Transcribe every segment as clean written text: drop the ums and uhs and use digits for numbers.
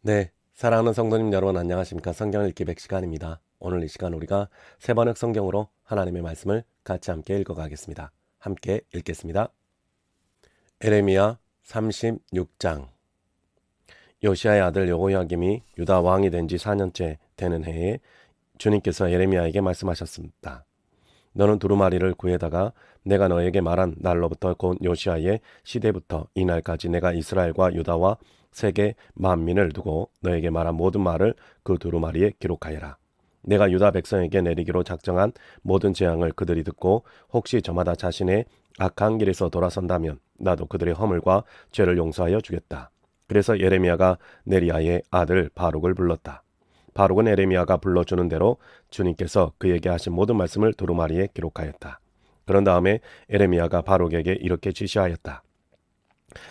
네, 사랑하는 성도님 여러분 안녕하십니까? 성경 읽기 100시간입니다. 오늘 이 시간 우리가 세번역 성경으로 하나님의 말씀을 같이 함께 읽어가겠습니다. 함께 읽겠습니다. 에레미야 36장. 요시아의 아들 여호야김이 유다 왕이 된 지 4년째 되는 해에 주님께서 에레미야에게 말씀하셨습니다. 너는 두루마리를 구해다가 내가 너에게 말한 날로부터 곧 요시아의 시대부터 이 날까지 내가 이스라엘과 유다와 세계 만민을 두고 너에게 말한 모든 말을 그 두루마리에 기록하여라. 내가 유다 백성에게 내리기로 작정한 모든 재앙을 그들이 듣고 혹시 저마다 자신의 악한 길에서 돌아선다면 나도 그들의 허물과 죄를 용서하여 주겠다. 그래서 예레미야가 네리야의 아들 바룩을 불렀다. 바룩은 에레미야가 불러주는 대로 주님께서 그에게 하신 모든 말씀을 두루마리에 기록하였다. 그런 다음에 에레미야가 바룩에게 이렇게 지시하였다.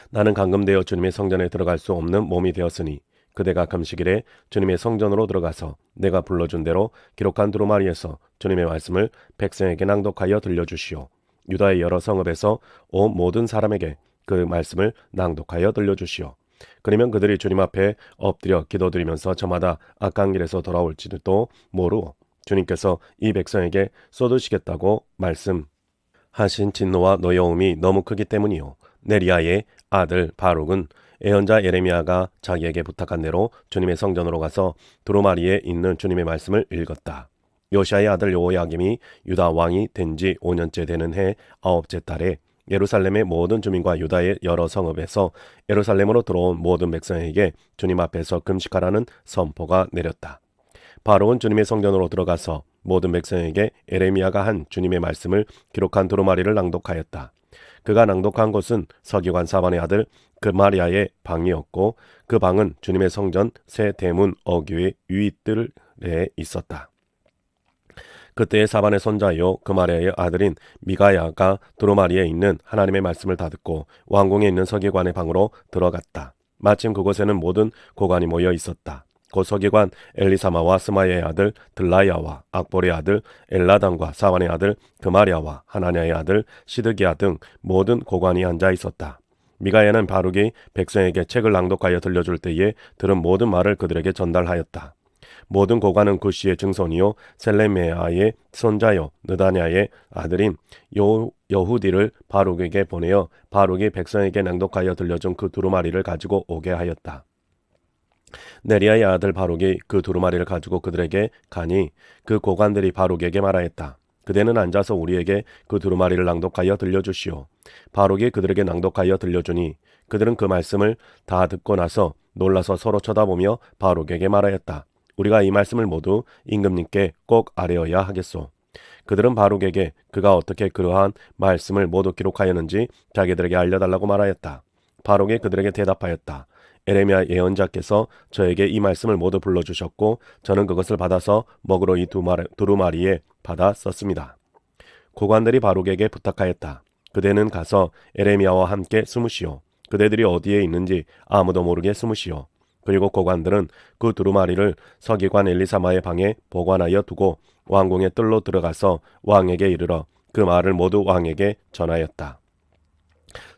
나는 감금되어 주님의 성전에 들어갈 수 없는 몸이 되었으니 그대가 금식일에 주님의 성전으로 들어가서 내가 불러준 대로 기록한 두루마리에서 주님의 말씀을 백성에게 낭독하여 들려주시오. 유다의 여러 성읍에서 온 모든 사람에게 그 말씀을 낭독하여 들려주시오. 그러면 그들이 주님 앞에 엎드려 기도드리면서 저마다 악한 길에서 돌아올지도 모르고 주님께서 이 백성에게 쏟으시겠다고 말씀하신 진노와 노여움이 너무 크기 때문이요. 네리야의 아들 바룩은 예언자 예레미야가 자기에게 부탁한 대로 주님의 성전으로 가서 두루마리에 있는 주님의 말씀을 읽었다. 요시아의 아들 여호야김이 유다 왕이 된 지 5년째 되는 해 9째 달에 예루살렘의 모든 주민과 유다의 여러 성읍에서 예루살렘으로 들어온 모든 백성에게 주님 앞에서 금식하라는 선포가 내렸다. 바룩은 주님의 성전으로 들어가서 모든 백성에게 에레미야가 한 주님의 말씀을 기록한 두루마리를 낭독하였다. 그가 낭독한 곳은 서기관 사반의 아들 그마리아의 방이었고 그 방은 주님의 성전 새 대문 어귀의 유입들에 있었다. 그때의 사반의 손자요 그마리아의 아들인 미가야가 두루마리에 있는 하나님의 말씀을 다 듣고 왕궁에 있는 서기관의 방으로 들어갔다. 마침 그곳에는 모든 고관이 모여 있었다. 곧 서기관 엘리사마와 스마야의 아들 들라야와 악볼의 아들 엘라단과 사반의 아들 그마리아와 하나냐의 아들 시드기야 등 모든 고관이 앉아 있었다. 미가야는 바룩이 백성에게 책을 낭독하여 들려줄 때에 들은 모든 말을 그들에게 전달하였다. 모든 고관은 구시의 증손이요 셀레메아의 손자요 느다냐의 아들인 여후디를 바룩에게 보내어 바룩이 백성에게 낭독하여 들려준 그 두루마리를 가지고 오게 하였다. 네리야의 아들 바룩이 그 두루마리를 가지고 그들에게 가니 그 고관들이 바룩에게 말하였다. 그대는 앉아서 우리에게 그 두루마리를 낭독하여 들려주시오. 바룩이 그들에게 낭독하여 들려주니 그들은 그 말씀을 다 듣고 나서 놀라서 서로 쳐다보며 바룩에게 말하였다. 우리가 이 말씀을 모두 임금님께 꼭 아뢰어야 하겠소. 그들은 바룩에게 그가 어떻게 그러한 말씀을 모두 기록하였는지 자기들에게 알려달라고 말하였다. 바룩이 그들에게 대답하였다. 에레미야 예언자께서 저에게 이 말씀을 모두 불러주셨고 저는 그것을 받아서 먹으러 이 두루마리에 받아 썼습니다. 고관들이 바룩에게 부탁하였다. 그대는 가서 에레미야와 함께 숨으시오. 그대들이 어디에 있는지 아무도 모르게 숨으시오. 그리고 고관들은 그 두루마리를 서기관 엘리사마의 방에 보관하여 두고 왕궁의 뜰로 들어가서 왕에게 이르러 그 말을 모두 왕에게 전하였다.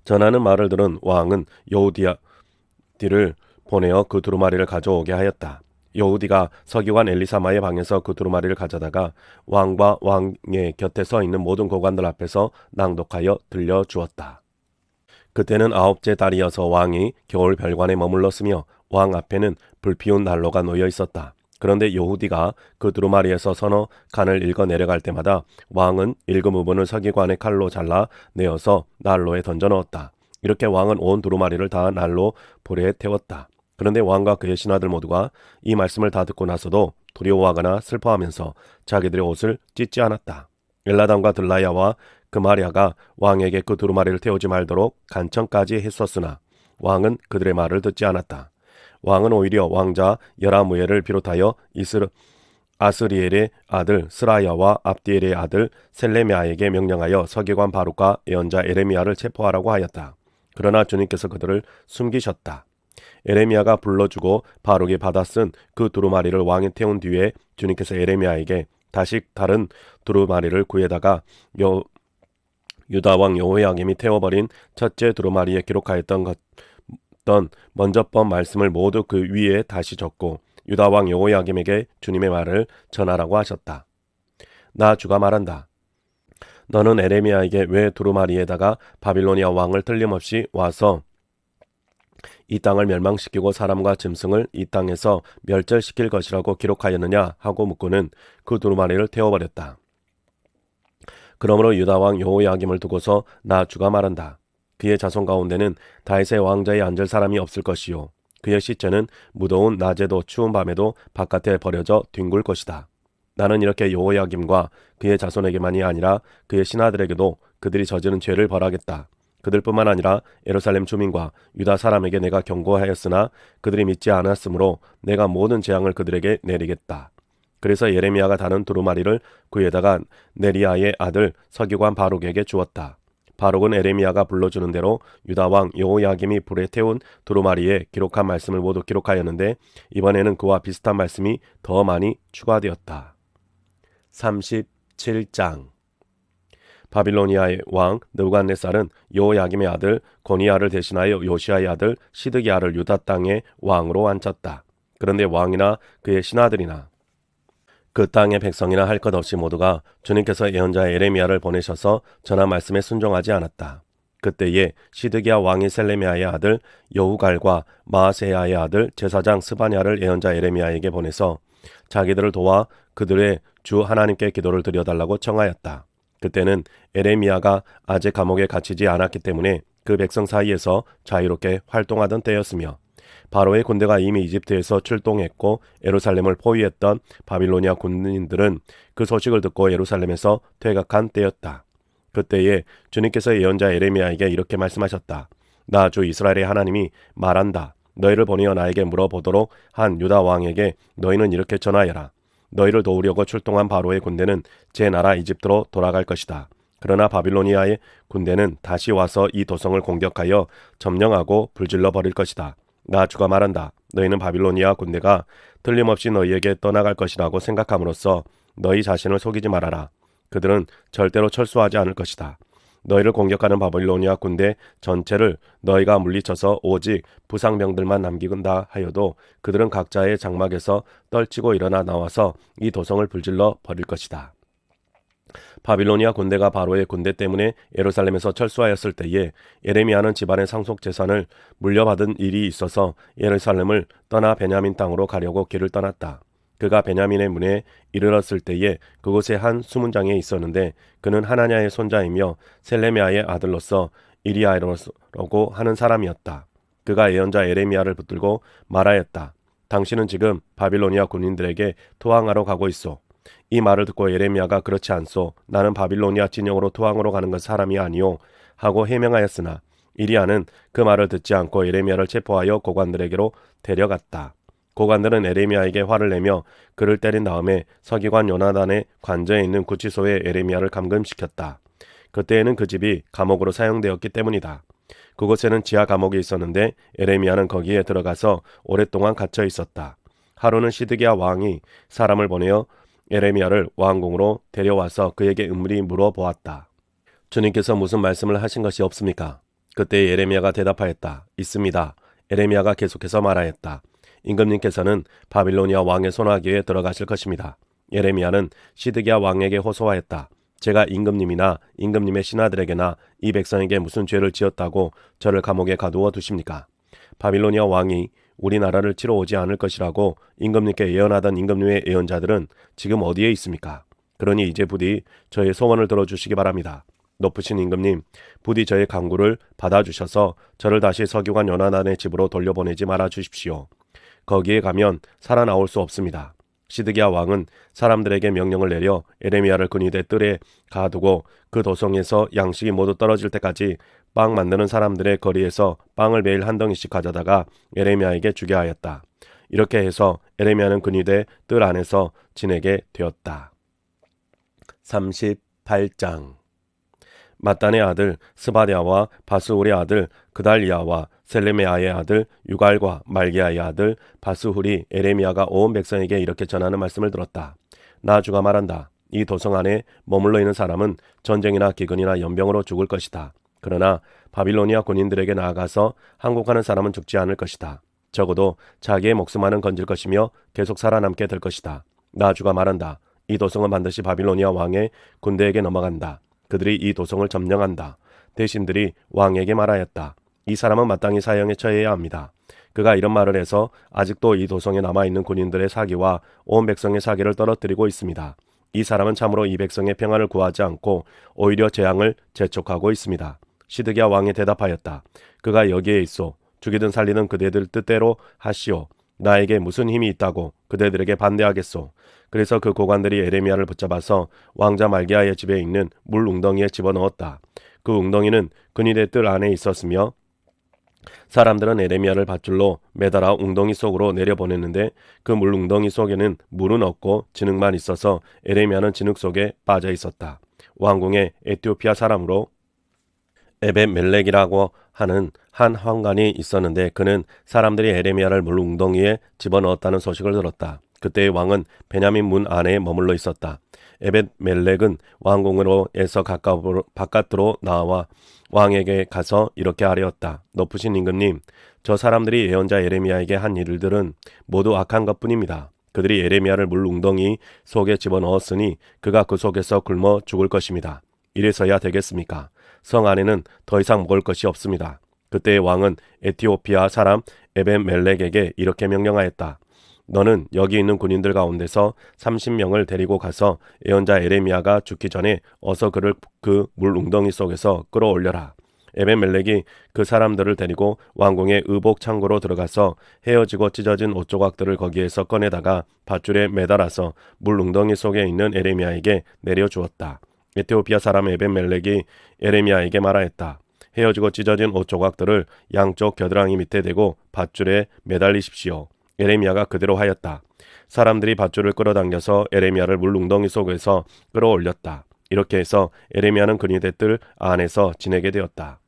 전하는 말을 들은 왕은 여후디를 보내어 그 두루마리를 가져오게 하였다. 여후디가 서기관 엘리사마의 방에서 그 두루마리를 가져다가 왕과 왕의 곁에 서 있는 모든 고관들 앞에서 낭독하여 들려주었다. 그때는 9째 달이어서 왕이 겨울 별관에 머물렀으며 왕 앞에는 불피운 난로가 놓여 있었다. 그런데 여후디가 그 두루마리에서 서너 칸을 읽어 내려갈 때마다 왕은 읽은 부분을 서기관의 칼로 잘라 내어서 난로에 던져 넣었다. 이렇게 왕은 온 두루마리를 다 난로 불에 태웠다. 그런데 왕과 그의 신하들 모두가 이 말씀을 다 듣고 나서도 두려워하거나 슬퍼하면서 자기들의 옷을 찢지 않았다. 엘라단과 들라야와 그마리아가 왕에게 그 두루마리를 태우지 말도록 간청까지 했었으나 왕은 그들의 말을 듣지 않았다. 왕은 오히려 왕자 여라무엘을 비롯하여 아스리엘의 아들 스라야와 압디엘의 아들 셀레미아에게 명령하여 서기관 바룩과 예언자 에레미야를 체포하라고 하였다. 그러나 주님께서 그들을 숨기셨다. 에레미야가 불러주고 바룩이 받아 쓴 그 두루마리를 왕에 태운 뒤에 주님께서 에레미야에게 다시 다른 두루마리를 구해다가 유다 왕 여호야김이 태워버린 첫째 두루마리에 기록하였던 했던 먼저번 말씀을 모두 그 위에 다시 적고 유다 왕 여호야김에게 주님의 말을 전하라고 하셨다. 나 주가 말한다. 너는 에레미야에게 왜 두루마리에다가 바빌로니아 왕을 틀림없이 와서 이 땅을 멸망시키고 사람과 짐승을 이 땅에서 멸절시킬 것이라고 기록하였느냐 하고 묻고는 그 두루마리를 태워버렸다. 그러므로 유다 왕 여호야김을 두고서 나 주가 말한다. 그의 자손 가운데는 다윗의 왕좌에 앉을 사람이 없을 것이요 그의 시체는 무더운 낮에도 추운 밤에도 바깥에 버려져 뒹굴 것이다. 나는 이렇게 여호야김과 그의 자손에게만이 아니라 그의 신하들에게도 그들이 저지른 죄를 벌하겠다. 그들뿐만 아니라 예루살렘 주민과 유다 사람에게 내가 경고하였으나 그들이 믿지 않았으므로 내가 모든 재앙을 그들에게 내리겠다. 그래서 예레미야가 다는 두루마리를 그에다가 네리야의 아들 서기관 바룩에게 주었다. 바룩은 에레미야가 불러주는 대로 유다 왕 여호야김이 불에 태운 두루마리에 기록한 말씀을 모두 기록하였는데 이번에는 그와 비슷한 말씀이 더 많이 추가되었다. 37장 바빌로니아의 왕 느부갓네살은 여호야김의 아들 고니야를 대신하여 요시야의 아들 시드기야를 유다 땅의 왕으로 앉혔다. 그런데 왕이나 그의 신하들이나 그 땅의 백성이나 할 것 없이 모두가 주님께서 예언자 에레미야를 보내셔서 전한 말씀에 순종하지 않았다. 그때에 시드기야 왕이 셀레미야의 아들 여후갈과 마아세야의 아들 제사장 스바냐를 예언자 에레미야에게 보내서 자기들을 도와 그들의 주 하나님께 기도를 드려달라고 청하였다. 그때는 에레미야가 아직 감옥에 갇히지 않았기 때문에 그 백성 사이에서 자유롭게 활동하던 때였으며 바로의 군대가 이미 이집트에서 출동했고 예루살렘을 포위했던 바빌로니아 군인들은 그 소식을 듣고 예루살렘에서 퇴각한 때였다. 그때에 주님께서 예언자 에레미야에게 이렇게 말씀하셨다. 나 주 이스라엘의 하나님이 말한다. 너희를 보내어 나에게 물어보도록 한 유다 왕에게 너희는 이렇게 전하여라. 너희를 도우려고 출동한 바로의 군대는 제 나라 이집트로 돌아갈 것이다. 그러나 바빌로니아의 군대는 다시 와서 이 도성을 공격하여 점령하고 불질러 버릴 것이다. 나 주가 말한다. 너희는 바빌로니아 군대가 틀림없이 너희에게 떠나갈 것이라고 생각함으로써 너희 자신을 속이지 말아라. 그들은 절대로 철수하지 않을 것이다. 너희를 공격하는 바빌로니아 군대 전체를 너희가 물리쳐서 오직 부상병들만 남긴다 하여도 그들은 각자의 장막에서 떨치고 일어나 나와서 이 도성을 불질러 버릴 것이다. 바빌로니아 군대가 바로의 군대 때문에 예루살렘에서 철수하였을 때에 예레미야는 집안의 상속 재산을 물려받은 일이 있어서 예루살렘을 떠나 베냐민 땅으로 가려고 길을 떠났다. 그가 베냐민의 문에 이르렀을 때에 그곳에 한 수문장에 있었는데 그는 하나냐의 손자이며 셀레미야의 아들로서 이리야라고 하는 사람이었다. 그가 예언자 에레미야를 붙들고 말하였다. 당신은 지금 바빌로니아 군인들에게 토항하러 가고 있소. 이 말을 듣고 예레미야가 그렇지 않소. 나는 바빌로니아 진영으로 토항으로 가는 것 사람이 아니오 하고 해명하였으나 이리야는 그 말을 듣지 않고 예레미야를 체포하여 고관들에게로 데려갔다. 고관들은 에레미야에게 화를 내며 그를 때린 다음에 서기관 요나단의 관저에 있는 구치소에 에레미야를 감금시켰다. 그때에는 그 집이 감옥으로 사용되었기 때문이다. 그곳에는 지하 감옥이 있었는데 에레미야는 거기에 들어가서 오랫동안 갇혀 있었다. 하루는 시드기야 왕이 사람을 보내어 에레미야를 왕궁으로 데려와서 그에게 은밀히 물어보았다. 주님께서 무슨 말씀을 하신 것이 없습니까? 그때 에레미야가 대답하였다. 있습니다. 에레미야가 계속해서 말하였다. 임금님께서는 바빌로니아 왕의 손아귀에 들어가실 것입니다. 예레미야는 시드기야 왕에게 호소하였다. 제가 임금님이나 임금님의 신하들에게나 이 백성에게 무슨 죄를 지었다고 저를 감옥에 가두어 두십니까? 바빌로니아 왕이 우리나라를 치러 오지 않을 것이라고 임금님께 예언하던 임금님의 예언자들은 지금 어디에 있습니까? 그러니 이제 부디 저의 소원을 들어주시기 바랍니다. 높으신 임금님, 부디 저의 간구를 받아주셔서 저를 다시 서기관 요나단의 집으로 돌려보내지 말아 주십시오. 거기에 가면 살아나올 수 없습니다. 시드기야 왕은 사람들에게 명령을 내려 에레미야를 근위대 뜰에 가두고 그 도성에서 양식이 모두 떨어질 때까지 빵 만드는 사람들의 거리에서 빵을 매일 한 덩이씩 가져다가 에레미야에게 주게 하였다. 이렇게 해서 에레미야는 근위대 뜰 안에서 지내게 되었다. 38장 mattan의 아들 스바랴와 바스훌의 아들 그달리야와 셀레메야의 아들 유갈과 말기야의 아들 바스훌이 에레미야가 온 백성에게 이렇게 전하는 말씀을 들었다. 나 주가 말한다. 이 도성 안에 머물러 있는 사람은 전쟁이나 기근이나 연병으로 죽을 것이다. 그러나 바빌로니아 군인들에게 나아가서 항복하는 사람은 죽지 않을 것이다. 적어도 자기의 목숨만은 건질 것이며 계속 살아남게 될 것이다. 나주가 말한다. 이 도성은 반드시 바빌로니아 왕의 군대에게 넘어간다. 그들이 이 도성을 점령한다. 대신들이 왕에게 말하였다. 이 사람은 마땅히 사형에 처해야 합니다. 그가 이런 말을 해서 아직도 이 도성에 남아있는 군인들의 사기와 온 백성의 사기를 떨어뜨리고 있습니다. 이 사람은 참으로 이 백성의 평안을 구하지 않고 오히려 재앙을 재촉하고 있습니다. 시드기야 왕이 대답하였다. 그가 여기에 있어. 죽이든 살리든 그대들 뜻대로 하시오. 나에게 무슨 힘이 있다고 그대들에게 반대하겠소. 그래서 그 고관들이 에레미야를 붙잡아서 왕자 말기야의 집에 있는 물 웅덩이에 집어넣었다. 그 웅덩이는 근위대 뜰 안에 있었으며 사람들은 에레미야를 밧줄로 매달아 웅덩이 속으로 내려보냈는데 그 물 웅덩이 속에는 물은 없고 진흙만 있어서 에레미야는 진흙 속에 빠져 있었다. 왕궁에 에티오피아 사람으로 에벳멜렉이라고 하는 한 환관이 있었는데 그는 사람들이 에레미야를 물 웅덩이에 집어넣었다는 소식을 들었다. 그때의 왕은 베냐민 문 안에 머물러 있었다. 에벳멜렉은 왕궁으로에서 바깥으로 나와 왕에게 가서 이렇게 아뢰었다. 높으신 임금님, 저 사람들이 예언자 에레미야에게 한 일들은 모두 악한 것뿐입니다. 그들이 에레미야를 물 웅덩이 속에 집어넣었으니 그가 그 속에서 굶어 죽을 것입니다. 이래서야 되겠습니까? 성 안에는 더 이상 먹을 것이 없습니다. 그때의 왕은 에티오피아 사람 에벳멜렉에게 이렇게 명령하였다. 너는 여기 있는 군인들 가운데서 30명을 데리고 가서 예언자 에레미야가 죽기 전에 어서 그를 그 물 웅덩이 속에서 끌어올려라. 에벳멜렉이 그 사람들을 데리고 왕궁의 의복 창고로 들어가서 헤어지고 찢어진 옷 조각들을 거기에서 꺼내다가 밧줄에 매달아서 물 웅덩이 속에 있는 에레미야에게 내려주었다. 에티오피아 사람 에벳멜렉이 에레미야에게 말하였다. 헤어지고 찢어진 옷 조각들을 양쪽 겨드랑이 밑에 대고 밧줄에 매달리십시오. 에레미야가 그대로 하였다. 사람들이 밧줄을 끌어당겨서 에레미야를 물 웅덩이 속에서 끌어올렸다. 이렇게 해서 에레미야는 근위대 뜰 안에서 지내게 되었다.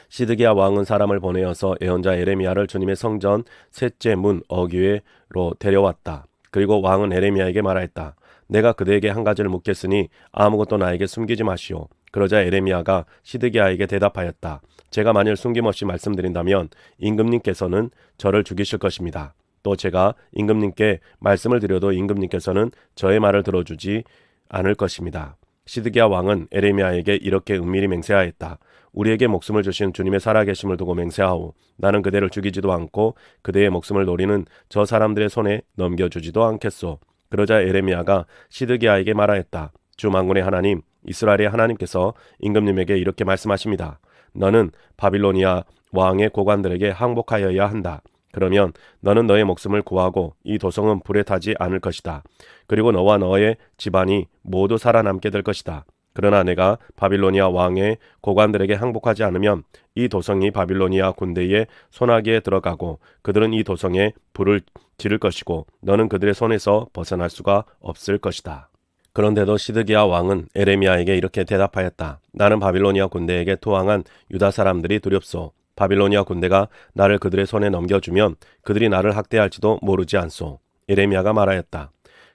시드기야 왕은 사람을 보내어서 예언자 에레미야를 주님의 성전 셋째 문 어귀회로 데려왔다. 그리고 왕은 에레미야에게 말하였다. 내가 그대에게 한 가지를 묻겠으니 아무것도 나에게 숨기지 마시오. 그러자 에레미야가 시드기야에게 대답하였다. 제가 만일 숨김없이 말씀드린다면 임금님께서는 저를 죽이실 것입니다. 또 제가 임금님께 말씀을 드려도 임금님께서는 저의 말을 들어주지 않을 것입니다. 시드기야 왕은 에레미야에게 이렇게 은밀히 맹세하였다. 우리에게 목숨을 주신 주님의 살아계심을 두고 맹세하오. 나는 그대를 죽이지도 않고 그대의 목숨을 노리는 저 사람들의 손에 넘겨주지도 않겠소. 그러자 에레미야가 시드기야에게 말하였다. 주 만군의 하나님, 이스라엘의 하나님께서 임금님에게 이렇게 말씀하십니다. 너는 바빌로니아 왕의 고관들에게 항복하여야 한다. 그러면 너는 너의 목숨을 구하고 이 도성은 불에 타지 않을 것이다. 그리고 너와 너의 집안이 모두 살아남게 될 것이다. 그러나 내가 바빌로니아 왕의 고관들에게 항복하지 않으면 이 도성이 바빌로니아 군대의 손아귀에 들어가고 그들은 이 도성에 불을 지를 것이고 너는 그들의 손에서 벗어날 수가 없을 것이다. 그런데도 시드기야 왕은 에레미야에게 이렇게 대답하였다. 나는 바빌로니아 군대에게 투항한 유다 사람들이 두렵소. 바빌로니아 군대가 나를 그들의 손에 넘겨주면 그들이 나를 학대할지도 모르지 않소. 에레미야가 말하였다.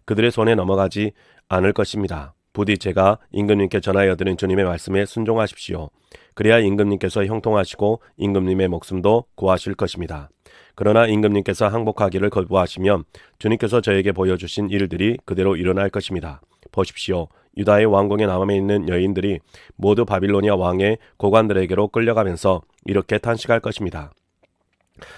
그들의 손에 넘어가지 않을 것입니다. 부디 제가 임금님께 전하여 드린 주님의 말씀에 순종하십시오. 그래야 임금님께서 형통하시고 임금님의 목숨도 구하실 것입니다. 그러나 임금님께서 항복하기를 거부하시면 주님께서 저에게 보여주신 일들이 그대로 일어날 것입니다. 보십시오. 유다의 왕궁에 남아 있는 여인들이 모두 바빌로니아 왕의 고관들에게로 끌려가면서 이렇게 탄식할 것입니다.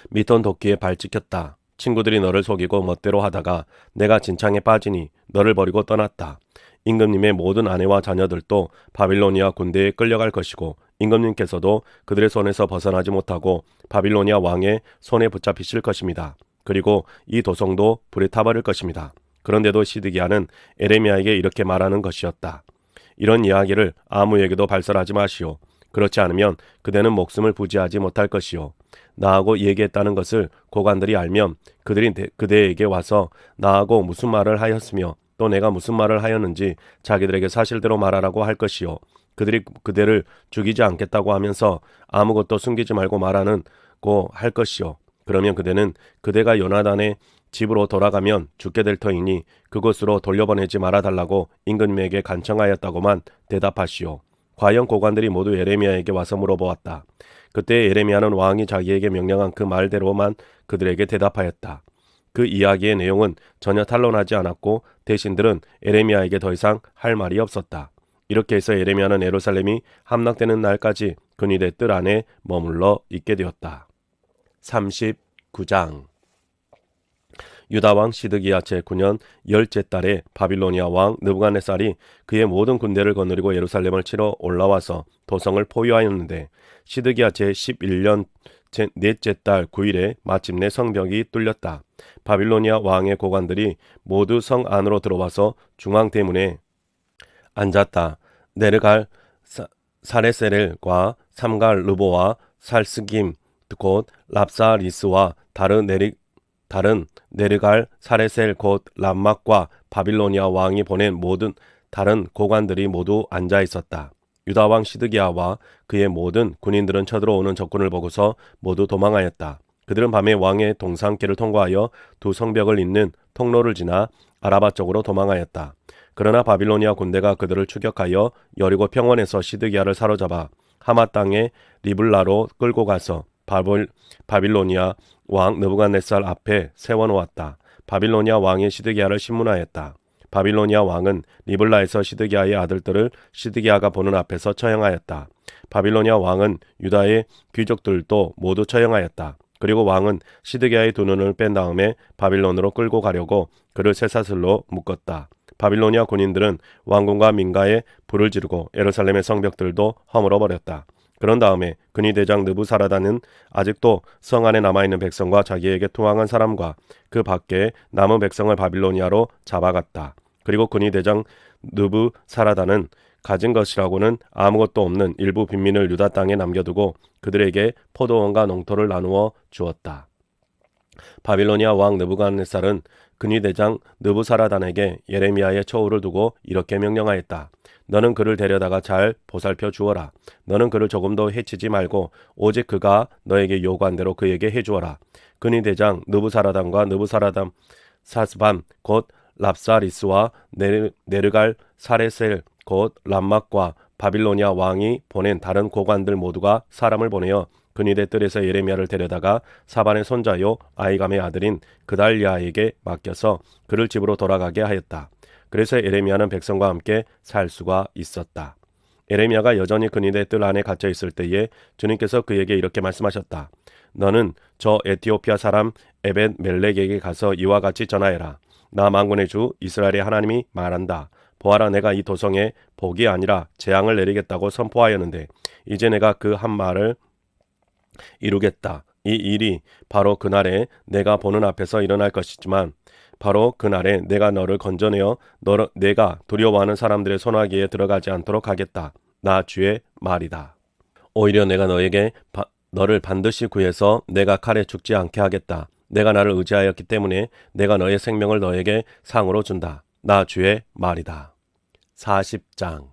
미톤 도끼에 발 찍혔다. 친구들이 너를 속이고 멋대로 하다가 내가 진창에 빠지니 너를 버리고 떠났다. 임금님의 모든 아내와 자녀들도 바빌로니아 군대에 끌려갈 것이고 임금님께서도 그들의 손에서 벗어나지 못하고 바빌로니아 왕의 손에 붙잡히실 것입니다. 그리고 이 도성도 불에 타버릴 것입니다. 그런데도 시드기야는 에레미야에게 이렇게 말하는 것이었다. 이런 이야기를 아무에게도 발설하지 마시오. 그렇지 않으면 그대는 목숨을 부지하지 못할 것이오. 나하고 얘기했다는 것을 고관들이 알면 그들이 그대에게 와서 나하고 무슨 말을 하였으며 또 내가 무슨 말을 하였는지 자기들에게 사실대로 말하라고 할 것이요. 그들이 그대를 죽이지 않겠다고 하면서 아무것도 숨기지 말고 말하는고 할 것이요. 그러면 그대는 그대가 요나단의 집으로 돌아가면 죽게 될 터이니 그곳으로 돌려보내지 말아달라고 임금님에게 간청하였다고만 대답하시오. 과연 고관들이 모두 예레미야에게 와서 물어보았다. 그때 예레미야는 왕이 자기에게 명령한 그 말대로만 그들에게 대답하였다. 그 이야기의 내용은 전혀 탄론하지 않았고 대신들은 예레미야에게 더 이상 할 말이 없었다. 이렇게 해서 예레미야는 예루살렘이 함락되는 날까지 근위대 뜰 안에 머물러 있게 되었다. 39장 유다왕 시드기야 제9년 열째 달에 바빌로니아 왕 느부갓네살이 그의 모든 군대를 거느리고 예루살렘을 치러 올라와서 도성을 포위하였는데 시드기야 제11년 넷째 달 9일에 마침내 성벽이 뚫렸다. 바빌로니아 왕의 고관들이 모두 성 안으로 들어와서 중앙대문에 앉았다. 네르갈 사레셀과 삼갈 르보와 살스김 곧 랍사리스와 다른 네르갈 사레셀 곧 람막과 바빌로니아 왕이 보낸 모든 다른 고관들이 모두 앉아 있었다. 유다 왕 시드기야와 그의 모든 군인들은 쳐들어오는 적군을 보고서 모두 도망하였다. 그들은 밤에 왕의 동상길을 통과하여 두 성벽을 잇는 통로를 지나 아라바 쪽으로 도망하였다. 그러나 바빌로니아 군대가 그들을 추격하여 여리고 평원에서 시드기야를 사로잡아 하마 땅의 리블라로 끌고 가서 바빌로니아 왕 느부갓네살 앞에 세워놓았다. 바빌로니아 왕이 시드기야를 신문하였다. 바빌로니아 왕은 리블라에서 시드기야의 아들들을 시드기야가 보는 앞에서 처형하였다. 바빌로니아 왕은 유다의 귀족들도 모두 처형하였다. 그리고 왕은 시드기야의 두 눈을 뺀 다음에 바빌론으로 끌고 가려고 그를 쇠사슬로 묶었다. 바빌로니아 군인들은 왕궁과 민가에 불을 지르고 예루살렘의 성벽들도 허물어 버렸다. 그런 다음에 근위대장 느부사라단은 아직도 성 안에 남아있는 백성과 자기에게 투항한 사람과 그 밖에 남은 백성을 바빌로니아로 잡아갔다. 그리고 근위대장 느부사라단은 가진 것이라고는 아무것도 없는 일부 빈민을 유다 땅에 남겨두고 그들에게 포도원과 농토를 나누어 주었다. 바빌로니아 왕 느부갓네살은 근위대장 느부사라단에게 예레미야의 처우를 두고 이렇게 명령하였다. 너는 그를 데려다가 잘 보살펴 주어라. 너는 그를 조금도 해치지 말고 오직 그가 너에게 요구한 대로 그에게 해주어라. 근위대장 느부사라단과 느부사라단 사스반 곧 랍사리스와 네르갈 사레셀 곧 람막과 바빌로니아 왕이 보낸 다른 고관들 모두가 사람을 보내어 근위대 뜰에서 예레미야를 데려다가 사반의 손자요 아이감의 아들인 그달리아에게 맡겨서 그를 집으로 돌아가게 하였다. 그래서 예레미야는 백성과 함께 살 수가 있었다. 예레미야가 여전히 근위대 뜰 안에 갇혀 있을 때에 주님께서 그에게 이렇게 말씀하셨다. 너는 저 에티오피아 사람 에벳 멜렉에게 가서 이와 같이 전하여라. 나 만군의 주 이스라엘의 하나님이 말한다. 보아라, 내가 이 도성에 복이 아니라 재앙을 내리겠다고 선포하였는데 이제 내가 그 한 말을 이루겠다. 이 일이 바로 그날에 내가 보는 앞에서 일어날 것이지만 바로 그날에 내가 너를 건져내어 내가 두려워하는 사람들의 손아귀에 들어가지 않도록 하겠다. 나 주의 말이다. 오히려 내가 너를 반드시 구해서 내가 칼에 죽지 않게 하겠다. 내가 나를 의지하였기 때문에 내가 너의 생명을 너에게 상으로 준다. 나 주의 말이다. 40장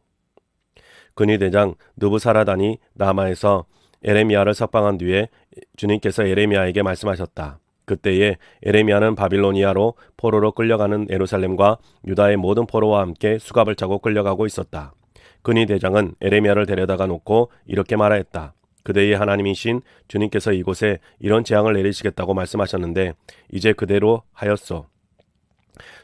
근위대장 느부사라단이 라마에서 예레미야를 석방한 뒤에 주님께서 예레미야에게 말씀하셨다. 그때에 예레미야는 바빌로니아로 포로로 끌려가는 예루살렘과 유다의 모든 포로와 함께 수갑을 차고 끌려가고 있었다. 근위대장은 예레미야를 데려다가 놓고 이렇게 말하였다. 그대의 하나님이신 주님께서 이곳에 이런 재앙을 내리시겠다고 말씀하셨는데 이제 그대로 하였소.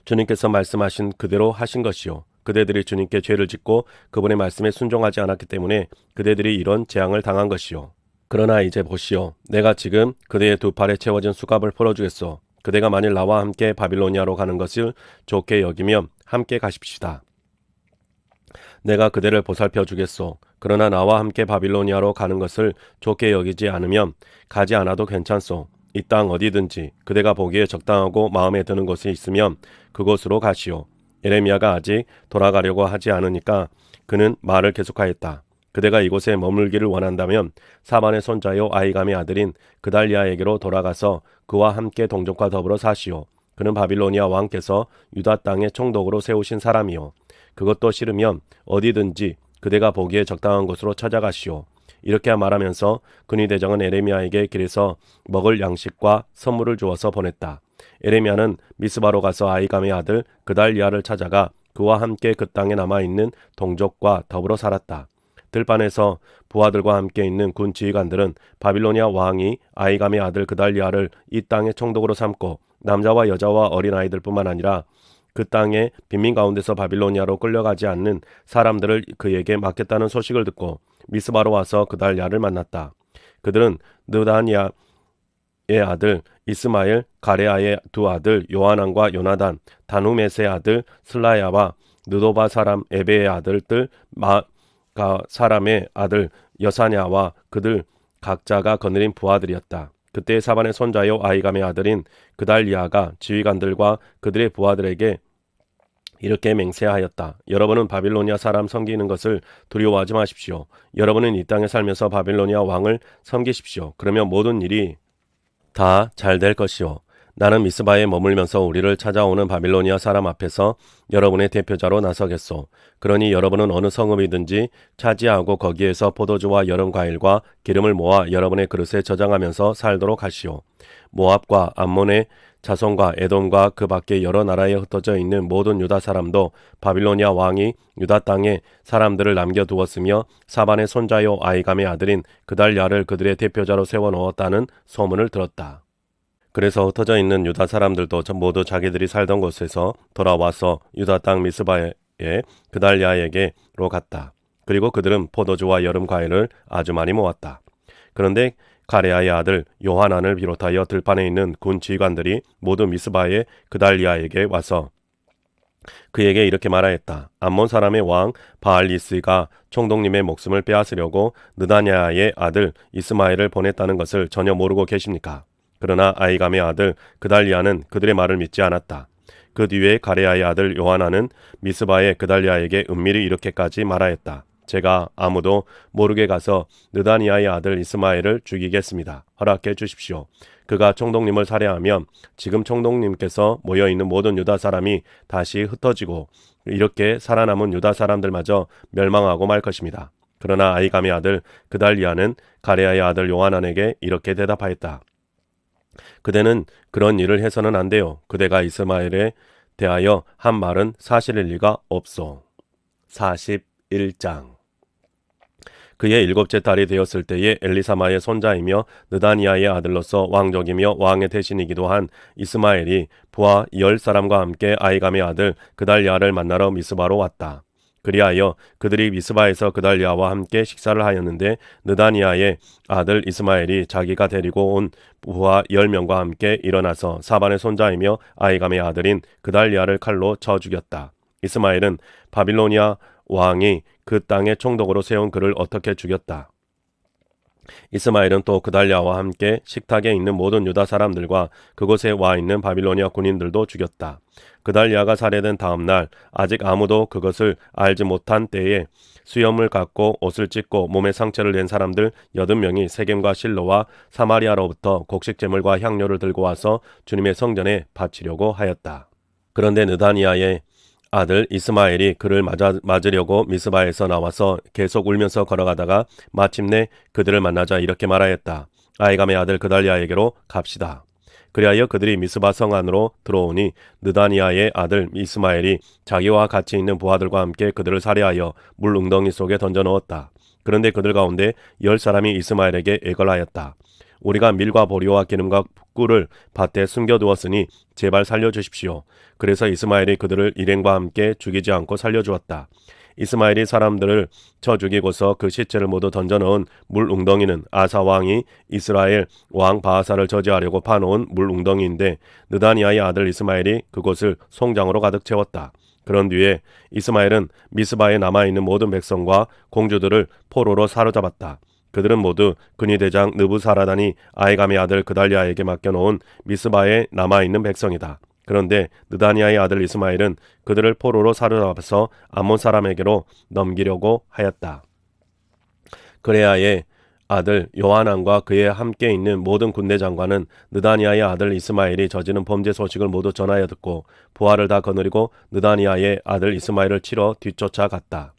주님께서 말씀하신 그대로 하신 것이요. 그대들이 주님께 죄를 짓고 그분의 말씀에 순종하지 않았기 때문에 그대들이 이런 재앙을 당한 것이요. 그러나 이제 보시오. 내가 지금 그대의 두 팔에 채워진 수갑을 풀어주겠소. 그대가 만일 나와 함께 바빌로니아로 가는 것을 좋게 여기면 함께 가십시다. 내가 그대를 보살펴 주겠소. 그러나 나와 함께 바빌로니아로 가는 것을 좋게 여기지 않으면 가지 않아도 괜찮소. 이 땅 어디든지 그대가 보기에 적당하고 마음에 드는 곳이 있으면 그곳으로 가시오. 예레미야가 아직 돌아가려고 하지 않으니까 그는 말을 계속하였다. 그대가 이곳에 머물기를 원한다면 사반의 손자요 아이감의 아들인 그달리아에게로 돌아가서 그와 함께 동족과 더불어 사시오. 그는 바빌로니아 왕께서 유다 땅에 총독으로 세우신 사람이요. 그것도 싫으면 어디든지 그대가 보기에 적당한 곳으로 찾아가시오. 이렇게 말하면서 근위대장은 예레미야에게 길에서 먹을 양식과 선물을 주어서 보냈다. 예레미야는 미스바로 가서 아이감의 아들 그달리아를 찾아가 그와 함께 그 땅에 남아있는 동족과 더불어 살았다. 들판에서 부하들과 함께 있는 군 지휘관들은 바빌로니아 왕이 아히감의 아들 그달리아를 이 땅의 총독으로 삼고 남자와 여자와 어린아이들뿐만 아니라 그 땅의 빈민 가운데서 바빌로니아로 끌려가지 않는 사람들을 그에게 맡겼다는 소식을 듣고 미스바로 와서 그달리아를 만났다. 그들은 느다니아의 아들 이스마엘, 가레아의 두 아들 요하난과 요나단, 다누메스의 아들 슬라야와 느도바 사람 에베의 아들들 마가 사람의 아들 여사냐와 그들 각자가 거느린 부하들이었다. 그때 사반의 손자요 아히감의 아들인 그달리아가 지휘관들과 그들의 부하들에게 이렇게 맹세하였다. 여러분은 바빌로니아 사람 섬기는 것을 두려워하지 마십시오. 여러분은 이 땅에 살면서 바빌로니아 왕을 섬기십시오. 그러면 모든 일이 다 잘 될 것이요. 나는 미스바에 머물면서 우리를 찾아오는 바빌로니아 사람 앞에서 여러분의 대표자로 나서겠소. 그러니 여러분은 어느 성읍이든지 차지하고 거기에서 포도주와 여름 과일과 기름을 모아 여러분의 그릇에 저장하면서 살도록 하시오. 모압과 암몬의 자손과 에돔과 그 밖에 여러 나라에 흩어져 있는 모든 유다 사람도 바빌로니아 왕이 유다 땅에 사람들을 남겨두었으며 사반의 손자요 아히감의 아들인 그달랴를 그들의 대표자로 세워놓았다는 소문을 들었다. 그래서 흩어져 있는 유다 사람들도 모두 자기들이 살던 곳에서 돌아와서 유다 땅 미스바에 그달랴에게로 갔다. 그리고 그들은 포도주와 여름 과일을 아주 많이 모았다. 그런데 가레아의 아들 요하난을 비롯하여 들판에 있는 군 지휘관들이 모두 미스바의 그달리아에게 와서 그에게 이렇게 말하였다. 암몬 사람의 왕 바알리스가 총독님의 목숨을 빼앗으려고 느다냐의 아들 이스마엘을 보냈다는 것을 전혀 모르고 계십니까? 그러나 아히감의 아들 그달리아는 그들의 말을 믿지 않았다. 그 뒤에 가레아의 아들 요하난은 미스바의 그달리아에게 은밀히 이렇게까지 말하였다. 제가 아무도 모르게 가서 느다니아의 아들 이스마엘을 죽이겠습니다. 허락해 주십시오. 그가 총독님을 살해하면 지금 총독님께서 모여있는 모든 유다 사람이 다시 흩어지고 이렇게 살아남은 유다 사람들마저 멸망하고 말 것입니다. 그러나 아히감의 아들 그달리아는 가레아의 아들 요하난에게 이렇게 대답하였다. 그대는 그런 일을 해서는 안 돼요. 그대가 이스마엘에 대하여 한 말은 사실일 리가 없소. 41장 그의 7째 달이 되었을 때에 엘리사마의 손자이며 느다니아의 아들로서 왕족이며 왕의 대신이기도 한 이스마엘이 부하 10사람과 함께 아히감의 아들 그달랴를 만나러 미스바로 왔다. 그리하여 그들이 미스바에서 그달랴와 함께 식사를 하였는데 느다니아의 아들 이스마엘이 자기가 데리고 온 부하 10명과 함께 일어나서 사반의 손자이며 아히감의 아들인 그달랴를 칼로 쳐 죽였다. 이스마엘은 바빌로니아 왕이 그 땅의 총독으로 세운 그를 어떻게 죽였다. 이스마엘은 또 그달랴와 함께 식탁에 있는 모든 유다 사람들과 그곳에 와 있는 바빌로니아 군인들도 죽였다. 그달랴가 살해된 다음 날 아직 아무도 그것을 알지 못한 때에 수염을 갖고 옷을 찢고 몸에 상처를 낸 사람들 80명이 세겜과 실로와 사마리아로부터 곡식 제물과 향료를 들고 와서 주님의 성전에 바치려고 하였다. 그런데 느다니아의 아들 이스마엘이 그를 맞으려고 미스바에서 나와서 계속 울면서 걸어가다가 마침내 그들을 만나자 이렇게 말하였다. 아히감의 아들 그달랴에게로 갑시다. 그리하여 그들이 미스바 성 안으로 들어오니 느다니아의 아들 이스마엘이 자기와 같이 있는 부하들과 함께 그들을 살해하여 물 웅덩이 속에 던져 넣었다. 그런데 그들 가운데 10사람이 이스마엘에게 애걸하였다. 우리가 밀과 보리와 기름과 꿀을 밭에 숨겨두었으니 제발 살려주십시오. 그래서 이스마엘이 그들을 일행과 함께 죽이지 않고 살려주었다. 이스마엘이 사람들을 쳐 죽이고서 그 시체를 모두 던져넣은 물 웅덩이는 아사 왕이 이스라엘 왕 바하사를 저지하려고 파놓은 물 웅덩이인데 느다니아의 아들 이스마엘이 그곳을 송장으로 가득 채웠다. 그런 뒤에 이스마엘은 미스바에 남아있는 모든 백성과 공주들을 포로로 사로잡았다. 그들은 모두 근위대장 느부사라단이 아히감의 아들 그달랴에게 맡겨놓은 미스바에 남아있는 백성이다. 그런데 느다니아의 아들 이스마엘은 그들을 포로로 사로잡아서 암몬 사람에게로 넘기려고 하였다. 그레아의 아들 요하난과 그에 함께 있는 모든 군대 장관은 느다니아의 아들 이스마엘이 저지른 범죄 소식을 모두 전하여 듣고 부하를 다 거느리고 느다니아의 아들 이스마엘을 치러 뒤쫓아갔다.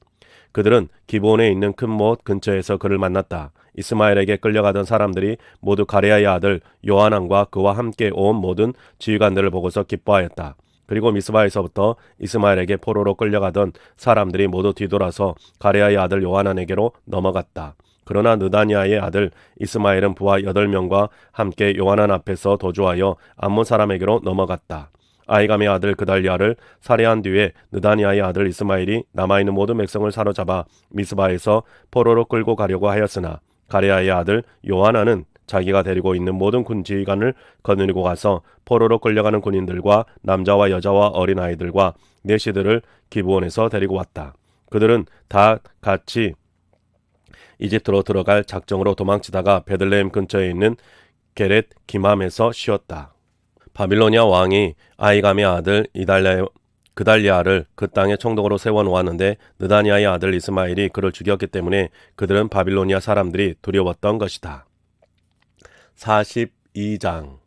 그들은 기브온에 있는 큰 못 근처에서 그를 만났다. 이스마엘에게 끌려가던 사람들이 모두 가레아의 아들 요하난과 그와 함께 온 모든 지휘관들을 보고서 기뻐하였다. 그리고 미스바에서부터 이스마엘에게 포로로 끌려가던 사람들이 모두 뒤돌아서 가레아의 아들 요하난에게로 넘어갔다. 그러나 느다니아의 아들 이스마엘은 부하 8명과 함께 요하난 앞에서 도주하여 암몬 사람에게로 넘어갔다. 아히감의 아들 그달리아를 살해한 뒤에 느다니아의 아들 이스마엘이 남아있는 모든 백성을 사로잡아 미스바에서 포로로 끌고 가려고 하였으나 가레아의 아들 요하난은 자기가 데리고 있는 모든 군 지휘관을 거느리고 가서 포로로 끌려가는 군인들과 남자와 여자와 어린아이들과 내시들을 기브온에서 데리고 왔다. 그들은 다 같이 이집트로 들어갈 작정으로 도망치다가 베들레헴 근처에 있는 게렛 기맘에서 쉬었다. 바빌로니아 왕이 아히감의 아들 그달리아를 그 땅에 총독으로 세워놓았는데 느다니아의 아들 이스마엘이 그를 죽였기 때문에 그들은 바빌로니아 사람들이 두려웠던 것이다. 42장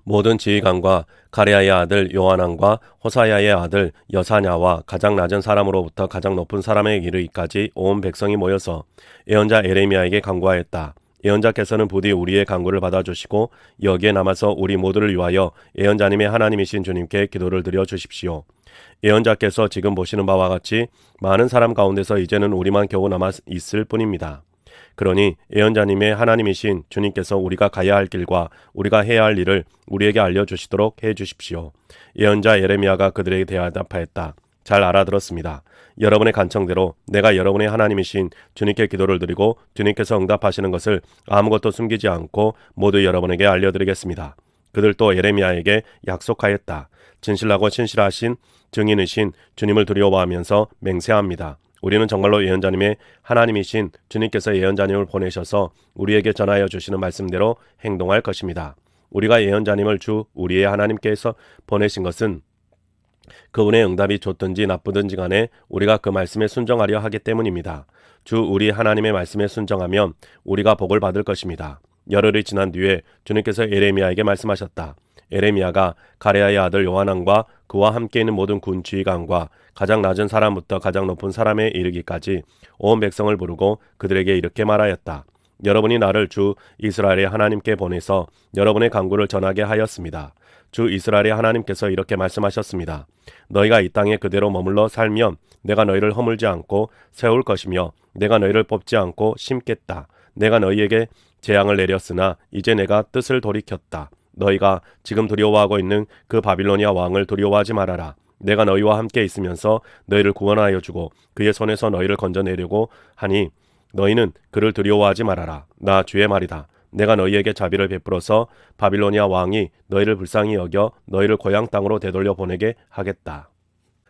모든 지휘관과 가레아의 아들 요하난과 호사야의 아들 여사냐와 가장 낮은 사람으로부터 가장 높은 사람에 이르기까지 온 백성이 모여서 예언자 에레미야에게 간구하였다. 예언자께서는 부디 우리의 간구를 받아주시고 여기에 남아서 우리 모두를 위하여 예언자님의 하나님이신 주님께 기도를 드려 주십시오. 예언자께서 지금 보시는 바와 같이 많은 사람 가운데서 이제는 우리만 겨우 남아 있을 뿐입니다. 그러니 예언자님의 하나님이신 주님께서 우리가 가야 할 길과 우리가 해야 할 일을 우리에게 알려주시도록 해주십시오. 예언자 예레미야가 그들에게 대답하였다. 잘 알아들었습니다. 여러분의 간청대로 내가 여러분의 하나님이신 주님께 기도를 드리고 주님께서 응답하시는 것을 아무것도 숨기지 않고 모두 여러분에게 알려드리겠습니다. 그들 또 예레미야에게 약속하였다. 진실하고 신실하신 증인이신 주님을 두려워하면서 맹세합니다. 우리는 정말로 예언자님의 하나님이신 주님께서 예언자님을 보내셔서 우리에게 전하여 주시는 말씀대로 행동할 것입니다. 우리가 예언자님을 주 우리의 하나님께서 보내신 것은 그분의 응답이 좋든지 나쁘든지 간에 우리가 그 말씀에 순종하려 하기 때문입니다. 주 우리 하나님의 말씀에 순종하면 우리가 복을 받을 것입니다. 열흘이 지난 뒤에 주님께서 예레미야에게 말씀하셨다. 예레미야가 가레아의 아들 요하난과 그와 함께 있는 모든 군 지휘관과 가장 낮은 사람부터 가장 높은 사람에 이르기까지 온 백성을 부르고 그들에게 이렇게 말하였다. 여러분이 나를 주 이스라엘의 하나님께 보내서 여러분의 간구를 전하게 하였습니다. 주 이스라엘의 하나님께서 이렇게 말씀하셨습니다. 너희가 이 땅에 그대로 머물러 살면 내가 너희를 허물지 않고 세울 것이며 내가 너희를 뽑지 않고 심겠다. 내가 너희에게 재앙을 내렸으나 이제 내가 뜻을 돌이켰다. 너희가 지금 두려워하고 있는 그 바빌로니아 왕을 두려워하지 말아라. 내가 너희와 함께 있으면서 너희를 구원하여 주고 그의 손에서 너희를 건져내려고 하니 너희는 그를 두려워하지 말아라. 나 주의 말이다. 내가 너희에게 자비를 베풀어서 바빌로니아 왕이 너희를 불쌍히 여겨 너희를 고향 땅으로 되돌려 보내게 하겠다.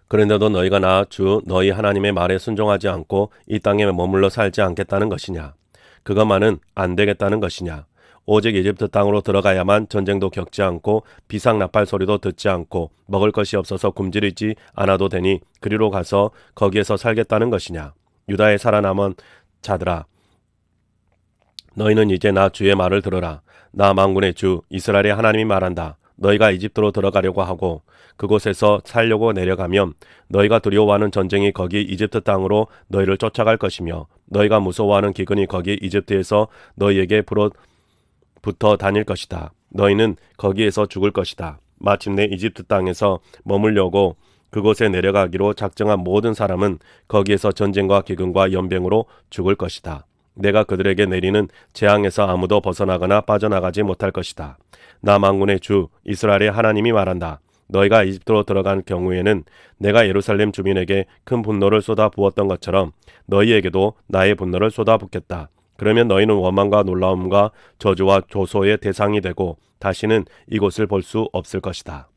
그런데도 너희가 나 주 너희 하나님의 말에 순종하지 않고 이 땅에 머물러 살지 않겠다는 것이냐? 그것만은 안 되겠다는 것이냐? 오직 이집트 땅으로 들어가야만 전쟁도 겪지 않고 비상나팔 소리도 듣지 않고 먹을 것이 없어서 굶주리지 않아도 되니 그리로 가서 거기에서 살겠다는 것이냐? 유다에 살아남은 자들아, 너희는 이제 나 주의 말을 들으라. 나 만군의 주 이스라엘의 하나님이 말한다. 너희가 이집트로 들어가려고 하고 그곳에서 살려고 내려가면 너희가 두려워하는 전쟁이 거기 이집트 땅으로 너희를 쫓아갈 것이며 너희가 무서워하는 기근이 거기 이집트에서 너희에게 붙어 다닐 것이다. 너희는 거기에서 죽을 것이다. 마침내 이집트 땅에서 머물려고 그곳에 내려가기로 작정한 모든 사람은 거기에서 전쟁과 기근과 연병으로 죽을 것이다. 내가 그들에게 내리는 재앙에서 아무도 벗어나거나 빠져나가지 못할 것이다. 나 만군의 주 이스라엘의 하나님이 말한다. 너희가 이집트로 들어간 경우에는 내가 예루살렘 주민에게 큰 분노를 쏟아 부었던 것처럼 너희에게도 나의 분노를 쏟아 붓겠다. 그러면 너희는 원망과 놀라움과 저주와 조소의 대상이 되고 다시는 이곳을 볼 수 없을 것이다.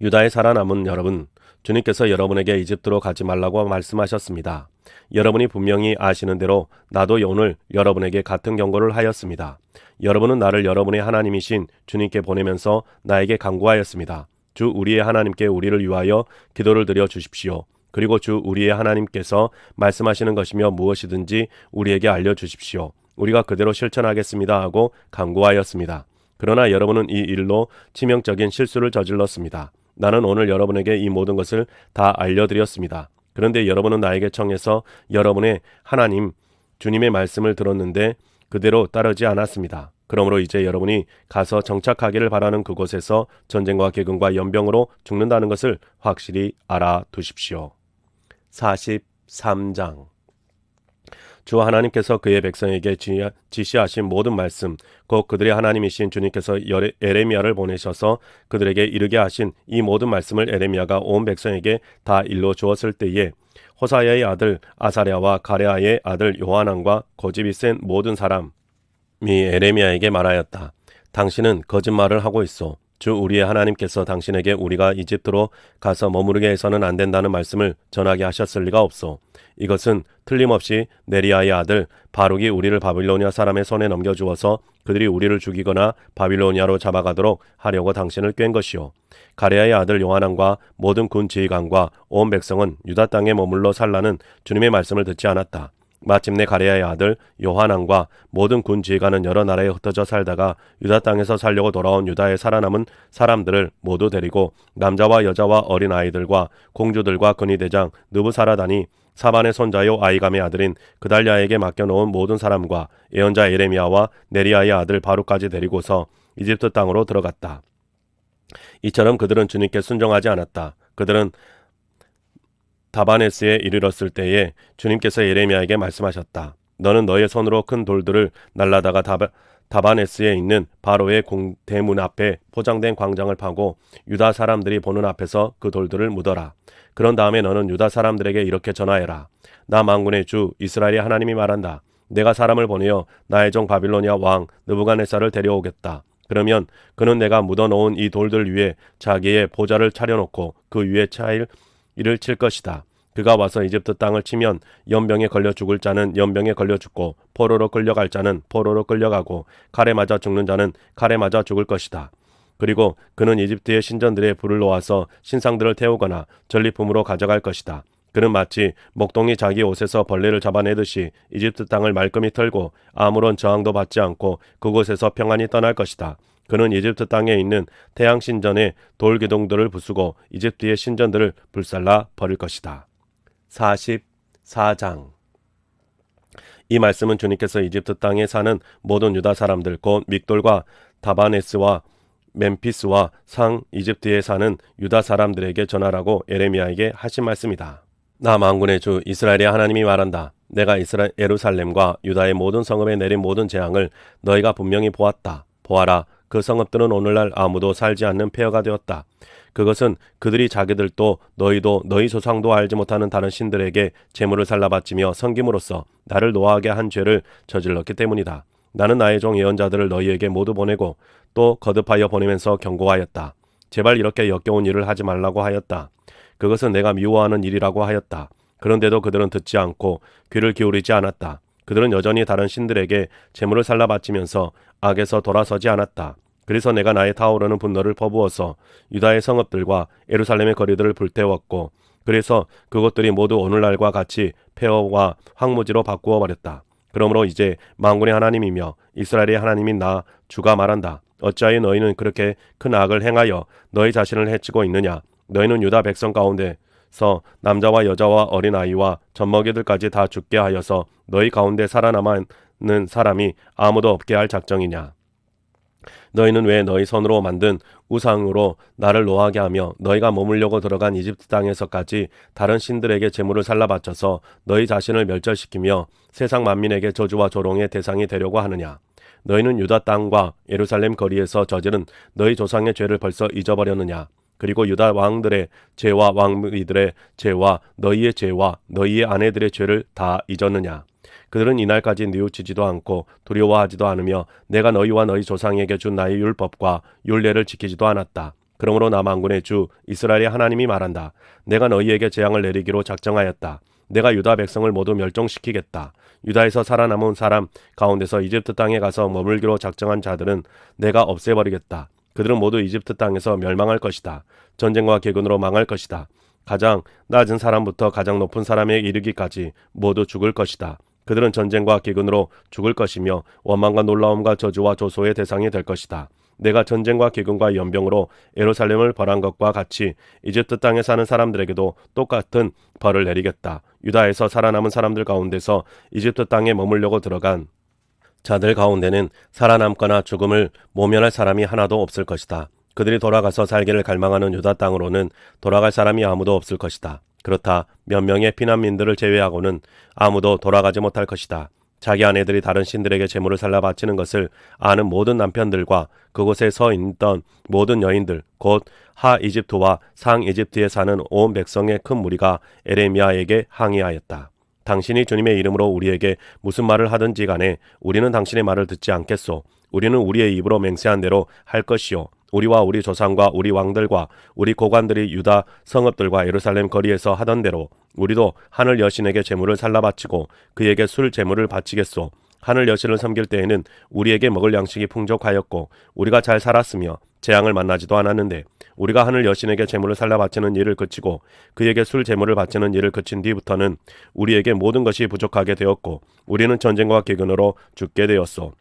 유다에 살아남은 여러분, 주님께서 여러분에게 이집트로 가지 말라고 말씀하셨습니다. 여러분이 분명히 아시는 대로 나도 오늘 여러분에게 같은 경고를 하였습니다. 여러분은 나를 여러분의 하나님이신 주님께 보내면서 나에게 간구하였습니다. 주 우리의 하나님께 우리를 위하여 기도를 드려 주십시오. 그리고 주 우리의 하나님께서 말씀하시는 것이며 무엇이든지 우리에게 알려주십시오. 우리가 그대로 실천하겠습니다 하고 간구하였습니다. 그러나 여러분은 이 일로 치명적인 실수를 저질렀습니다. 나는 오늘 여러분에게 이 모든 것을 다 알려드렸습니다. 그런데 여러분은 나에게 청해서 여러분의 하나님 주님의 말씀을 들었는데 그대로 따르지 않았습니다. 그러므로 이제 여러분이 가서 정착하기를 바라는 그곳에서 전쟁과 계근과 연병으로 죽는다는 것을 확실히 알아두십시오. 43장 주 하나님께서 그의 백성에게 지시하신 모든 말씀, 곧 그들의 하나님이신 주님께서 에레미야를 보내셔서 그들에게 이르게 하신 이 모든 말씀을 에레미야가 온 백성에게 다 일러 주었을 때에 호사야의 아들 아사랴와 가레아의 아들 요하난과 고집이 센 모든 사람이 에레미야에게 말하였다. 당신은 거짓말을 하고 있어. 주 우리의 하나님께서 당신에게 우리가 이집트로 가서 머무르게 해서는 안 된다는 말씀을 전하게 하셨을 리가 없소. 이것은 틀림없이 네리야의 아들 바룩이 우리를 바빌로니아 사람의 손에 넘겨주어서 그들이 우리를 죽이거나 바빌로니아로 잡아가도록 하려고 당신을 꾀은 것이요. 가레아의 아들 요하난과 모든 군 지휘관과 온 백성은 유다 땅에 머물러 살라는 주님의 말씀을 듣지 않았다. 마침내 가레아의 아들 요하난과 모든 군 지휘관은 여러 나라에 흩어져 살다가 유다 땅에서 살려고 돌아온 유다에 살아남은 사람들을 모두 데리고 남자와 여자와 어린 아이들과 공주들과 근위대장 느부사라단이 사반의 손자요 아이감의 아들인 그달랴에게 맡겨놓은 모든 사람과 예언자 에레미야와 네리야의 아들 바룩까지 데리고서 이집트 땅으로 들어갔다. 이처럼 그들은 주님께 순종하지 않았다. 그들은 다바네스에 이르렀을 때에 주님께서 예레미야에게 말씀하셨다. 너는 너의 손으로 큰 돌들을 날라다가 다바네스에 있는 바로의 대문 앞에 포장된 광장을 파고 유다 사람들이 보는 앞에서 그 돌들을 묻어라. 그런 다음에 너는 유다 사람들에게 이렇게 전하여라. 나 만군의 주 이스라엘의 하나님이 말한다. 내가 사람을 보내어 나의 종 바빌로니아 왕 느부갓네살을 데려오겠다. 그러면 그는 내가 묻어놓은 이 돌들 위에 자기의 보좌를 차려놓고 그 위에 이를 칠 것이다. 그가 와서 이집트 땅을 치면 연병에 걸려 죽을 자는 연병에 걸려 죽고 포로로 끌려갈 자는 포로로 끌려가고 칼에 맞아 죽는 자는 칼에 맞아 죽을 것이다. 그리고 그는 이집트의 신전들에 불을 놓아서 신상들을 태우거나 전리품으로 가져갈 것이다. 그는 마치 목동이 자기 옷에서 벌레를 잡아내듯이 이집트 땅을 말끔히 털고 아무런 저항도 받지 않고 그곳에서 평안히 떠날 것이다. 그는 이집트 땅에 있는 태양 신전의 돌기둥들을 부수고 이집트의 신전들을 불살라 버릴 것이다. 44장 이 말씀은 주님께서 이집트 땅에 사는 모든 유다 사람들 곧 믹돌과 다바네스와 멤피스와 상 이집트에 사는 유다 사람들에게 전하라고 에레미야에게 하신 말씀이다. 나 만군의 주 이스라엘의 하나님이 말한다. 내가 예루살렘과 유다의 모든 성읍에 내린 모든 재앙을 너희가 분명히 보았다. 보아라. 그 성읍들은 오늘날 아무도 살지 않는 폐허가 되었다. 그것은 그들이 자기들도 너희도 너희 조상도 알지 못하는 다른 신들에게 재물을 살라바치며 섬김으로써 나를 노하게 한 죄를 저질렀기 때문이다. 나는 나의 종 예언자들을 너희에게 모두 보내고 또 거듭하여 보내면서 경고하였다. 제발 이렇게 역겨운 일을 하지 말라고 하였다. 그것은 내가 미워하는 일이라고 하였다. 그런데도 그들은 듣지 않고 귀를 기울이지 않았다. 그들은 여전히 다른 신들에게 재물을 살라바치면서 악에서 돌아서지 않았다. 그래서 내가 나의 타오르는 분노를 퍼부어서 유다의 성읍들과 예루살렘의 거리들을 불태웠고 그래서 그것들이 모두 오늘날과 같이 폐허와 황무지로 바꾸어 버렸다. 그러므로 이제 만군의 하나님이며 이스라엘의 하나님인 나 주가 말한다. 어찌하여 너희는 그렇게 큰 악을 행하여 너희 자신을 해치고 있느냐. 너희는 유다 백성 가운데서 남자와 여자와 어린아이와 젖먹이들까지 다 죽게 하여서 너희 가운데 살아남는 사람이 아무도 없게 할 작정이냐. 너희는 왜 너희 손으로 만든 우상으로 나를 노하게 하며 너희가 머물려고 들어간 이집트 땅에서까지 다른 신들에게 재물을 살라바쳐서 너희 자신을 멸절시키며 세상 만민에게 저주와 조롱의 대상이 되려고 하느냐. 너희는 유다 땅과 예루살렘 거리에서 저지른 너희 조상의 죄를 벌써 잊어버렸느냐. 그리고 유다 왕들의 죄와 왕비들의 죄와 너희의 죄와 너희의 아내들의 죄를 다 잊었느냐. 그들은 이날까지 뉘우치지도 않고 두려워하지도 않으며 내가 너희와 너희 조상에게 준 나의 율법과 율례를 지키지도 않았다. 그러므로 나 만군의 주 이스라엘의 하나님이 말한다. 내가 너희에게 재앙을 내리기로 작정하였다. 내가 유다 백성을 모두 멸종시키겠다. 유다에서 살아남은 사람 가운데서 이집트 땅에 가서 머물기로 작정한 자들은 내가 없애버리겠다. 그들은 모두 이집트 땅에서 멸망할 것이다. 전쟁과 계근으로 망할 것이다. 가장 낮은 사람부터 가장 높은 사람에 이르기까지 모두 죽을 것이다. 그들은 전쟁과 기근으로 죽을 것이며 원망과 놀라움과 저주와 조소의 대상이 될 것이다. 내가 전쟁과 기근과 연병으로 예루살렘을 벌한 것과 같이 이집트 땅에 사는 사람들에게도 똑같은 벌을 내리겠다. 유다에서 살아남은 사람들 가운데서 이집트 땅에 머물려고 들어간 자들 가운데는 살아남거나 죽음을 모면할 사람이 하나도 없을 것이다. 그들이 돌아가서 살기를 갈망하는 유다 땅으로는 돌아갈 사람이 아무도 없을 것이다. 그렇다. 몇 명의 피난민들을 제외하고는 아무도 돌아가지 못할 것이다. 자기 아내들이 다른 신들에게 제물을 살라 바치는 것을 아는 모든 남편들과 그곳에 서 있던 모든 여인들, 곧 하 이집트와 상 이집트에 사는 온 백성의 큰 무리가 에레미야에게 항의하였다. 당신이 주님의 이름으로 우리에게 무슨 말을 하든지 간에 우리는 당신의 말을 듣지 않겠소. 우리는 우리의 입으로 맹세한 대로 할 것이요. 우리와 우리 조상과 우리 왕들과 우리 고관들이 유다 성읍들과 예루살렘 거리에서 하던 대로 우리도 하늘 여신에게 제물을 살라 바치고 그에게 술 제물을 바치겠소. 하늘 여신을 섬길 때에는 우리에게 먹을 양식이 풍족하였고 우리가 잘 살았으며 재앙을 만나지도 않았는데 우리가 하늘 여신에게 제물을 살라 바치는 일을 그치고 그에게 술 제물을 바치는 일을 그친 뒤부터는 우리에게 모든 것이 부족하게 되었고 우리는 전쟁과 기근으로 죽게 되었소.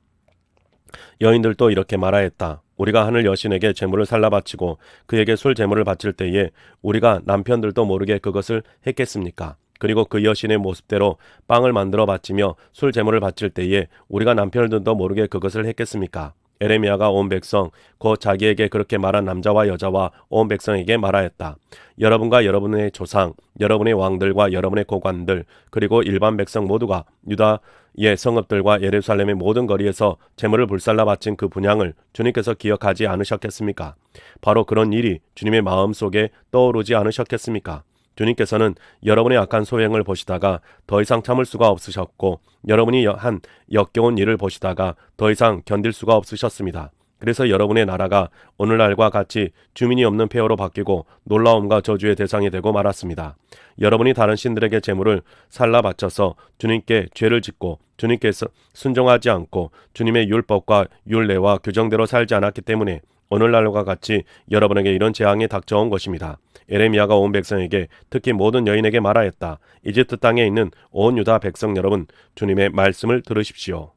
여인들도 이렇게 말하였다. 우리가 하늘 여신에게 제물을 살라 바치고 그에게 술 제물을 바칠 때에 우리가 남편들도 모르게 그것을 했겠습니까? 그리고 그 여신의 모습대로 빵을 만들어 바치며 술 제물을 바칠 때에 우리가 남편들도 모르게 그것을 했겠습니까? 에레미야가 온 백성 곧 자기에게 그렇게 말한 남자와 여자와 온 백성에게 말하였다. 여러분과 여러분의 조상, 여러분의 왕들과 여러분의 고관들 그리고 일반 백성 모두가 유다의 성읍들과 예루살렘의 모든 거리에서 제물을 불살라 바친 그 분향을 주님께서 기억하지 않으셨겠습니까? 바로 그런 일이 주님의 마음속에 떠오르지 않으셨겠습니까? 주님께서는 여러분의 악한 소행을 보시다가 더 이상 참을 수가 없으셨고 여러분이 한 역겨운 일을 보시다가 더 이상 견딜 수가 없으셨습니다. 그래서 여러분의 나라가 오늘날과 같이 주민이 없는 폐허로 바뀌고 놀라움과 저주의 대상이 되고 말았습니다. 여러분이 다른 신들에게 제물을 살라 바쳐서 주님께 죄를 짓고 주님께서 순종하지 않고 주님의 율법과 율례와 규정대로 살지 않았기 때문에 오늘날과 같이 여러분에게 이런 재앙이 닥쳐온 것입니다. 에레미야가 온 백성에게 특히 모든 여인에게 말하였다. 이집트 땅에 있는 온 유다 백성 여러분, 주님의 말씀을 들으십시오.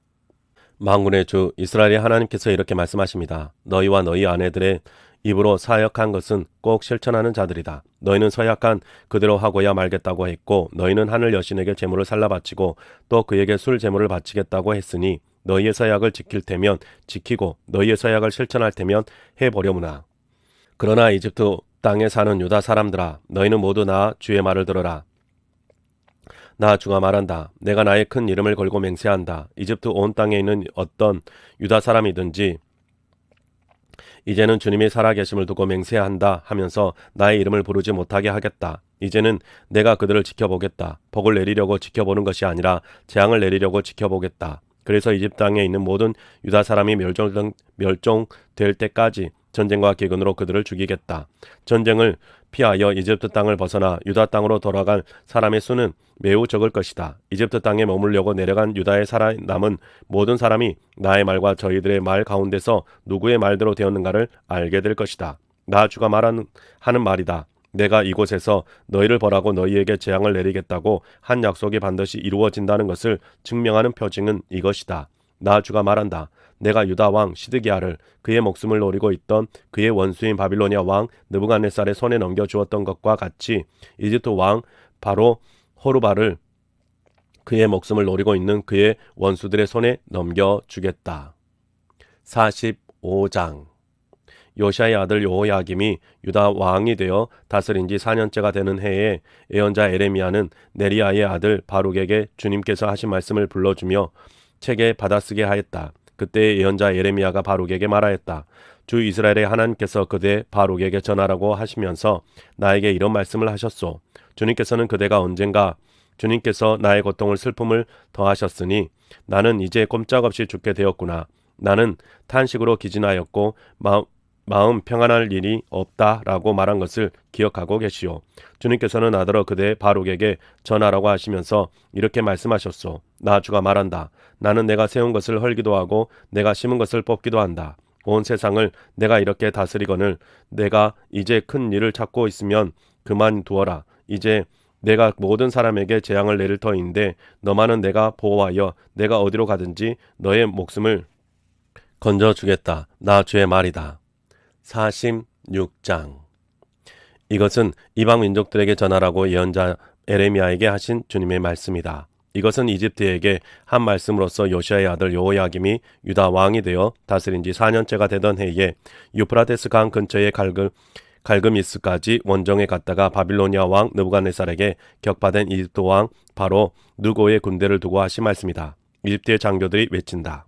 만군의 주 이스라엘의 하나님께서 이렇게 말씀하십니다. 너희와 너희 아내들의 입으로 사역한 것은 꼭 실천하는 자들이다. 너희는 서약한 그대로 하고야 말겠다고 했고 너희는 하늘 여신에게 제물을 살라 바치고 또 그에게 술 제물을 바치겠다고 했으니 너희의 서약을 지킬 테면 지키고 너희의 서약을 실천할 테면 해보려무나. 그러나 이집트 땅에 사는 유다 사람들아 너희는 모두 나 주의 말을 들어라. 나 주가 말한다. 내가 나의 큰 이름을 걸고 맹세한다. 이집트 온 땅에 있는 어떤 유다 사람이든지 이제는 주님이 살아계심을 두고 맹세한다 하면서 나의 이름을 부르지 못하게 하겠다. 이제는 내가 그들을 지켜보겠다. 복을 내리려고 지켜보는 것이 아니라 재앙을 내리려고 지켜보겠다. 그래서 이집트 땅에 있는 모든 유다 사람이 멸종될 때까지 전쟁과 기근으로 그들을 죽이겠다. 전쟁을 피하여 이집트 땅을 벗어나 유다 땅으로 돌아갈 사람의 수는 매우 적을 것이다. 이집트 땅에 머물려고 내려간 유다에 살아남은 모든 사람이 나의 말과 저희들의 말 가운데서 누구의 말대로 되었는가를 알게 될 것이다. 나 주가 하는 말이다. 내가 이곳에서 너희를 벌하고 너희에게 재앙을 내리겠다고 한 약속이 반드시 이루어진다는 것을 증명하는 표징은 이것이다. 나 주가 말한다. 내가 유다 왕 시드기야를 그의 목숨을 노리고 있던 그의 원수인 바빌로니아 왕 느부갓네살의 손에 넘겨주었던 것과 같이 이집트 왕 바로 호르바를 그의 목숨을 노리고 있는 그의 원수들의 손에 넘겨주겠다. 45장 요시아의 아들 여호야김이 유다 왕이 되어 다스린 지 4년째가 되는 해에 예언자 에레미야는 네리야의 아들 바룩에게 주님께서 하신 말씀을 불러주며 책에 받아쓰게 하였다. 그때 예언자 에레미야가 바룩에게 말하였다. 주 이스라엘의 하나님께서 그대 바룩에게 전하라고 하시면서 나에게 이런 말씀을 하셨소. 주님께서는 그대가 언젠가 주님께서 나의 고통을 슬픔을 더하셨으니 나는 이제 꼼짝없이 죽게 되었구나. 나는 탄식으로 기진하였고 마음 평안할 일이 없다라고 말한 것을 기억하고 계시오. 주님께서는 아들어 그대 바룩에게 전하라고 하시면서 이렇게 말씀하셨소. 나 주가 말한다. 나는 내가 세운 것을 헐기도 하고 내가 심은 것을 뽑기도 한다. 온 세상을 내가 이렇게 다스리거늘 내가 이제 큰 일을 찾고 있으면 그만두어라. 이제 내가 모든 사람에게 재앙을 내릴 터인데 너만은 내가 보호하여 내가 어디로 가든지 너의 목숨을 건져주겠다. 나 주의 말이다. 46장 이것은 이방 민족들에게 전하라고 예언자 에레미야에게 하신 주님의 말씀이다. 이것은 이집트에게 한 말씀으로서 요시아의 아들 여호야김이 유다 왕이 되어 다스린 지 4년째가 되던 해에 유프라테스 강 근처의 갈그미스까지 원정에 갔다가 바빌로니아 왕 느부갓네살에게 격파된 이집트 왕 바로 느고의 군대를 두고 하신 말씀이다. 이집트의 장교들이 외친다.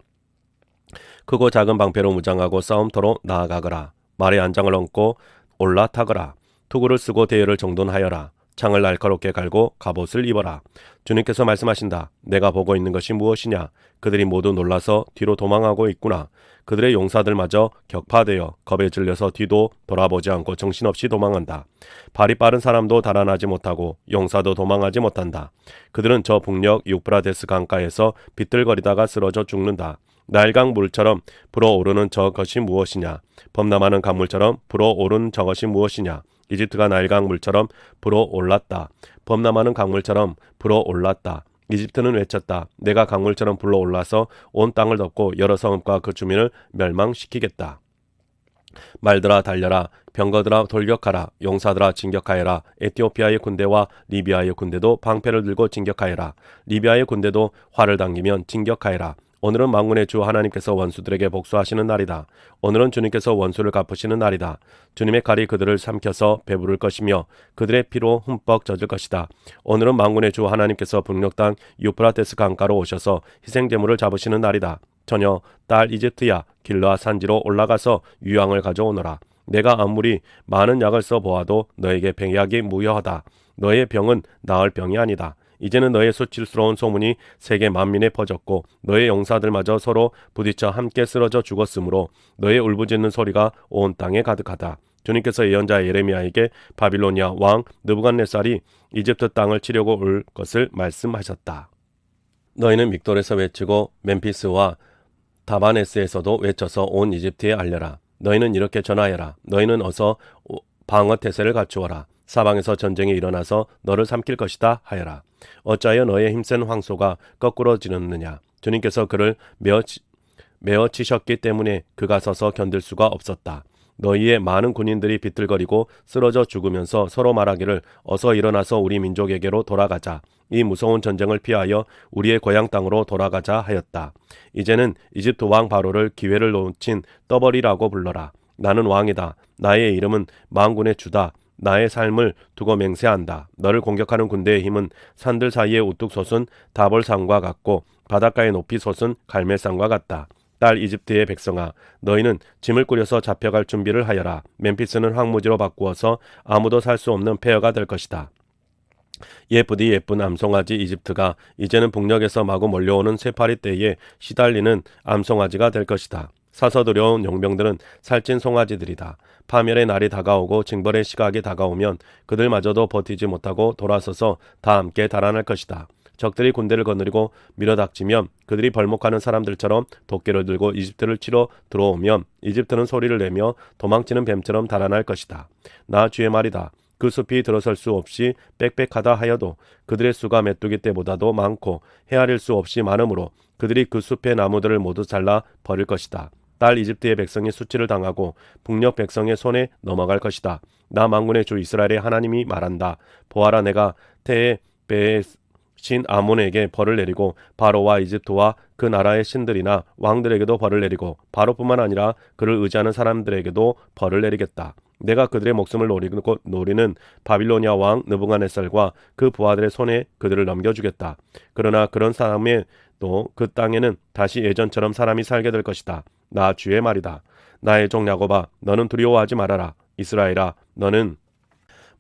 크고 작은 방패로 무장하고 싸움터로 나아가거라. 말의 안장을 얹고 올라타거라. 투구를 쓰고 대열을 정돈하여라. 창을 날카롭게 갈고 갑옷을 입어라. 주님께서 말씀하신다. 내가 보고 있는 것이 무엇이냐? 그들이 모두 놀라서 뒤로 도망하고 있구나. 그들의 용사들마저 격파되어 겁에 질려서 뒤도 돌아보지 않고 정신없이 도망한다. 발이 빠른 사람도 달아나지 못하고 용사도 도망하지 못한다. 그들은 저 북녘 유프라테스 강가에서 비틀거리다가 쓰러져 죽는다. 나일강 물처럼 불어오르는 저것이 무엇이냐? 범람하는 강물처럼 불어오르는 저것이 무엇이냐? 이집트가 나일강 물처럼 불어올랐다. 범람하는 강물처럼 불어올랐다. 이집트는 외쳤다. 내가 강물처럼 불어올라서 온 땅을 덮고 여러 성읍과 그 주민을 멸망시키겠다. 말들아 달려라. 병거들아 돌격하라. 용사들아 진격하여라. 에티오피아의 군대와 리비아의 군대도 방패를 들고 진격하여라. 리비아의 군대도 활을 당기면 진격하여라. 오늘은 만군의 주 하나님께서 원수들에게 복수하시는 날이다. 오늘은 주님께서 원수를 갚으시는 날이다. 주님의 칼이 그들을 삼켜서 배부를 것이며 그들의 피로 흠뻑 젖을 것이다. 오늘은 만군의 주 하나님께서 북녘 땅 유프라테스 강가로 오셔서 희생제물을 잡으시는 날이다. 처녀 딸 이집트야, 길르아 산지로 올라가서 유황을 가져오너라. 내가 아무리 많은 약을 써보아도 너에게 병약이 무효하다. 너의 병은 나을 병이 아니다. 이제는 너의 수치스러운 소문이 세계 만민에 퍼졌고 너의 용사들마저 서로 부딪혀 함께 쓰러져 죽었으므로 너의 울부짖는 소리가 온 땅에 가득하다. 주님께서 예언자 예레미야에게 바빌로니아 왕 느부갓네살이 이집트 땅을 치려고 올 것을 말씀하셨다. 너희는 믹돌에서 외치고 멤피스와 다바네스에서도 외쳐서 온 이집트에 알려라. 너희는 이렇게 전하여라. 너희는 어서 방어 태세를 갖추어라. 사방에서 전쟁이 일어나서 너를 삼킬 것이다 하여라. 어찌하여 너의 힘센 황소가 거꾸러지느냐? 주님께서 그를 메어 치셨기 때문에 그가 서서 견딜 수가 없었다. 너희의 많은 군인들이 비틀거리고 쓰러져 죽으면서 서로 말하기를 어서 일어나서 우리 민족에게로 돌아가자. 이 무서운 전쟁을 피하여 우리의 고향 땅으로 돌아가자 하였다. 이제는 이집트 왕 바로를 기회를 놓친 떠벌이라고 불러라. 나는 왕이다. 나의 이름은 만군의 주다. 나의 삶을 두고 맹세한다. 너를 공격하는 군대의 힘은 산들 사이에 우뚝 솟은 다볼산과 같고 바닷가에 높이 솟은 갈멜산과 같다. 딸 이집트의 백성아, 너희는 짐을 꾸려서 잡혀갈 준비를 하여라. 멤피스는 황무지로 바꾸어서 아무도 살 수 없는 폐허가 될 것이다. 예쁘디 예쁜 암송아지 이집트가 이제는 북녘에서 마구 몰려오는 쇠파리 떼에 시달리는 암송아지가 될 것이다. 사서 두려운 용병들은 살찐 송아지들이다. 파멸의 날이 다가오고 징벌의 시각이 다가오면 그들마저도 버티지 못하고 돌아서서 다 함께 달아날 것이다. 적들이 군대를 거느리고 밀어닥치면 그들이 벌목하는 사람들처럼 도끼를 들고 이집트를 치러 들어오면 이집트는 소리를 내며 도망치는 뱀처럼 달아날 것이다. 나 주의 말이다. 그 숲이 들어설 수 없이 빽빽하다 하여도 그들의 수가 메뚜기 떼보다도 많고 헤아릴 수 없이 많으므로 그들이 그 숲의 나무들을 모두 잘라 버릴 것이다. 딸 이집트의 백성이 수치를 당하고 북녘 백성의 손에 넘어갈 것이다. 나 만군의 주 이스라엘의 하나님이 말한다. 보아라, 내가 태에 배에 신 아몬에게 벌을 내리고 바로와 이집트와 그 나라의 신들이나 왕들에게도 벌을 내리고 바로뿐만 아니라 그를 의지하는 사람들에게도 벌을 내리겠다. 내가 그들의 목숨을 노리는 바빌로니아 왕 느부갓네살과 그 부하들의 손에 그들을 넘겨주겠다. 그러나 그런 사람에도 그 땅에는 다시 예전처럼 사람이 살게 될 것이다. 나 주의 말이다. 나의 종 야곱아, 너는 두려워하지 말아라. 이스라엘아, 너는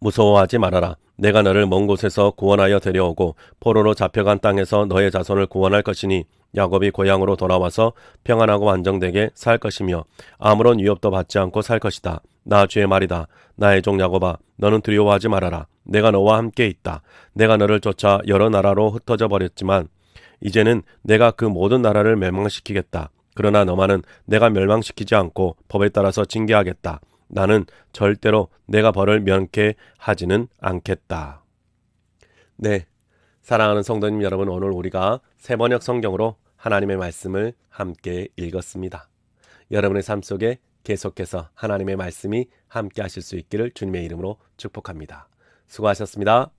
무서워하지 말아라. 내가 너를 먼 곳에서 구원하여 데려오고 포로로 잡혀간 땅에서 너의 자손을 구원할 것이니 야곱이 고향으로 돌아와서 평안하고 안정되게 살 것이며 아무런 위협도 받지 않고 살 것이다. 나 주의 말이다. 나의 종 야곱아, 너는 두려워하지 말아라. 내가 너와 함께 있다. 내가 너를 쫓아 여러 나라로 흩어져 버렸지만 이제는 내가 그 모든 나라를 멸망시키겠다. 그러나 너만은 내가 멸망시키지 않고 법에 따라서 징계하겠다. 나는 절대로 내가 벌을 면케 하지는 않겠다. 네, 사랑하는 성도님 여러분, 오늘 우리가 세번역 성경으로 하나님의 말씀을 함께 읽었습니다. 여러분의 삶 속에 계속해서 하나님의 말씀이 함께 하실 수 있기를 주님의 이름으로 축복합니다. 수고하셨습니다.